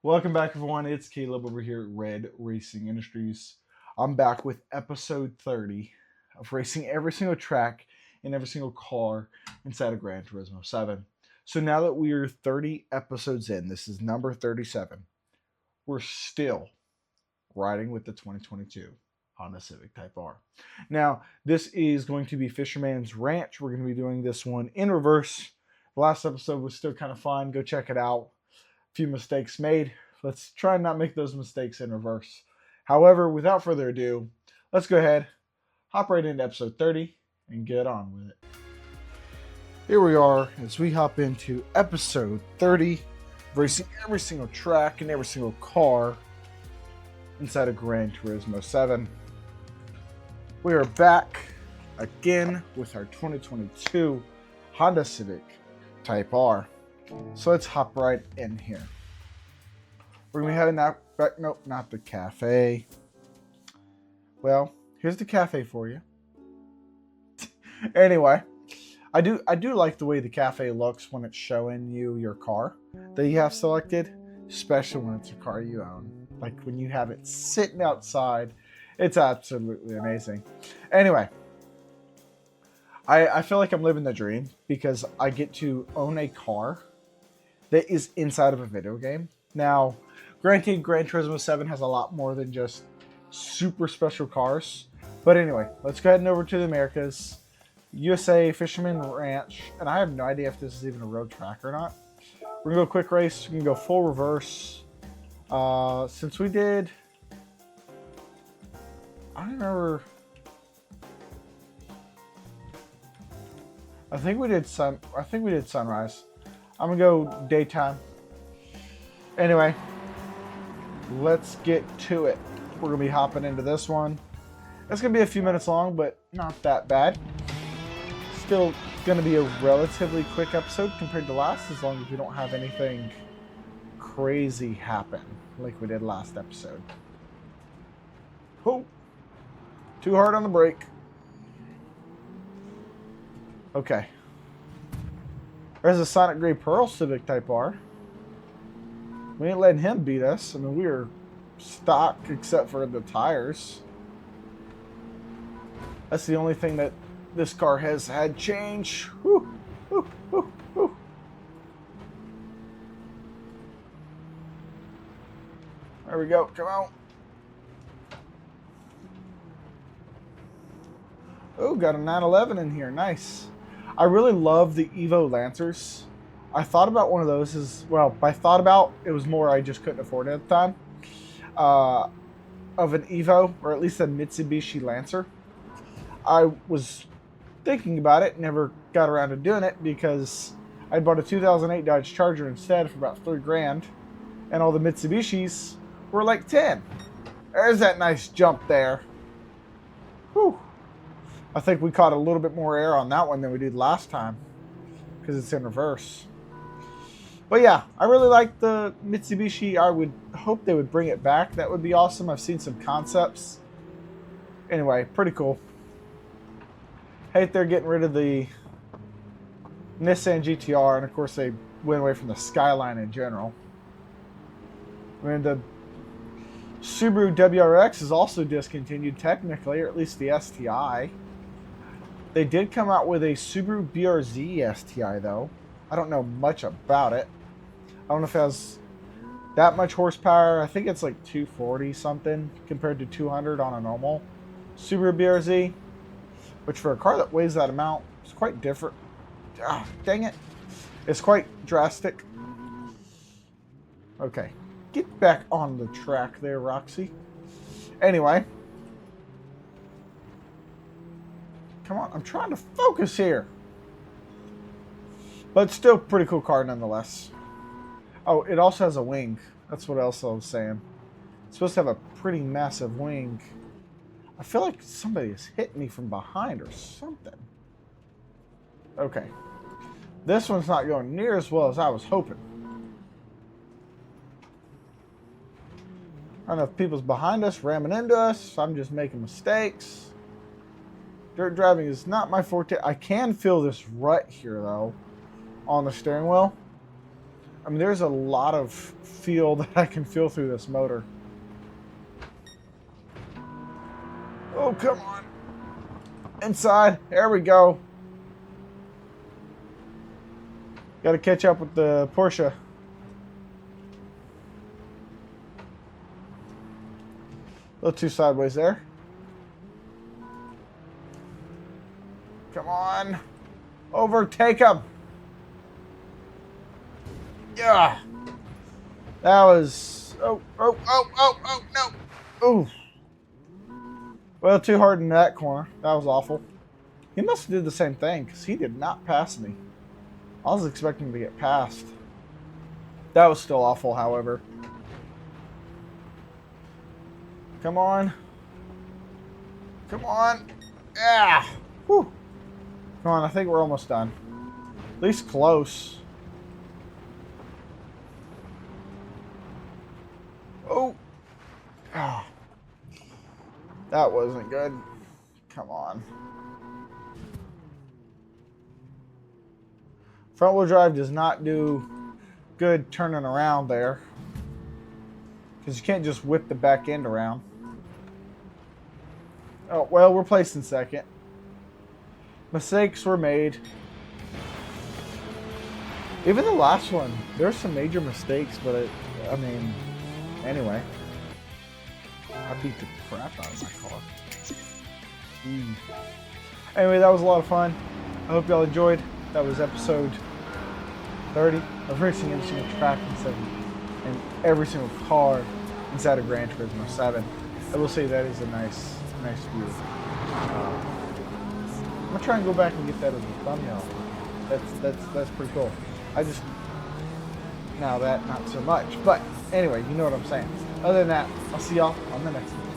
Welcome back, everyone. It's Caleb over here at Red Racing Industries. I'm back with episode 30 of racing every single track in every single car inside of Gran Turismo 7. So now that we are 30 episodes in, this is number 37, we're still riding with the 2022 Honda Civic Type R. Now, this is going to be Fisherman's Ranch. We're going to be doing this one in reverse. The last episode was still kind of fun. Go check it out. Few mistakes made. Let's try and not make those mistakes in reverse. However, without further ado, let's go ahead, hop right into episode 30 and get on with it. Here we are as we hop into episode 30, racing every single track and every single car inside of Gran Turismo 7. We are back again with our 2022 Honda Civic Type R. So let's hop right in here. We're going to be having that, nope, not the cafe. Well, here's the cafe for you. Anyway, I do like the way the cafe looks when it's showing you your car that you have selected, especially when it's a car you own. Like when you have it sitting outside, it's absolutely amazing. Anyway, I feel like I'm living the dream because I get to own a car that is inside of a video game. Now, granted, Gran Turismo 7 has a lot more than just super special cars. But anyway, let's go ahead and over to the Americas. USA Fisherman Ranch. And I have no idea if this is even a road track or not. We're going to go quick race. We can go full reverse. Since we did... I don't remember... I think we did sunrise. I'm gonna go daytime. Anyway, let's get to it. We're gonna be hopping into this one. It's gonna be a few minutes long, but not that bad. Still gonna be a relatively quick episode compared to last, as long as we don't have anything crazy happen like we did last episode. Oh, too hard on the brake. Okay. There's a Sonic Gray Pearl Civic Type R. We ain't letting him beat us. I mean, we are stock except for the tires. That's the only thing that this car has had change. Whew, whew, whew, whew. There we go. Come on. Oh, got a 911 in here. Nice. I really love the Evo Lancers. I thought about one of those as well. By thought about, it was more I just couldn't afford it at the time. Of an Evo, or at least a Mitsubishi Lancer. I was thinking about it, never got around to doing it because I bought a 2008 Dodge Charger instead for about $3,000, and all the Mitsubishis were like 10. There's that nice jump there. Whew. I think we caught a little bit more air on that one than we did last time because it's in reverse. But yeah, I really like the Mitsubishi. I would hope they would bring it back. That would be awesome. I've seen some concepts. Anyway, pretty cool. Hate they're getting rid of the Nissan GTR, and of course they went away from the Skyline in general. I mean, the Subaru WRX is also discontinued technically, or at least the STI. They did come out with a Subaru BRZ STI, though. I don't know much about it. I don't know if it has that much horsepower. I think it's like 240 something compared to 200 on a normal Subaru BRZ, which for a car that weighs that amount is quite different. Ah, dang it. It's quite drastic. Okay. Get back on the track there, Roxy. Anyway. Come on, I'm trying to focus here. But still pretty cool car nonetheless. Oh, it also has a wing. That's what else I was saying. It's supposed to have a pretty massive wing. I feel like somebody is hitting me from behind or something. Okay. This one's not going near as well as I was hoping. I don't know if people's behind us, ramming into us. I'm just making mistakes. Dirt driving is not my forte. I can feel this rut here, though, on the steering wheel. I mean, there's a lot of feel that I can feel through this motor. Oh, come on. Inside. There we go. Got to catch up with the Porsche. A little too sideways there. Come on. Overtake him. Yeah. That was... Oh, no. Ooh. Well, too hard in that corner. That was awful. He must have did the same thing, because he did not pass me. I was expecting to get passed. That was still awful, however. Come on. Come on. Yeah. Whew. Come on, I think we're almost done. At least close. Oh. Ah. That wasn't good. Come on. Front wheel drive does not do good turning around there. Because you can't just whip the back end around. Oh, well, we're placed in second. Mistakes were made. Even the last one, there's some major mistakes, but I mean, anyway. I beat the crap out of my car. Anyway, that was a lot of fun. I hope y'all enjoyed. That was episode 30 of Racing Every Single Track and every single car inside of Gran Turismo 7. I will say that is a nice view. I'm gonna try and go back and get that as a thumbnail. That's pretty cool. Now that, not so much. But anyway, you know what I'm saying. Other than that, I'll see y'all on the next one.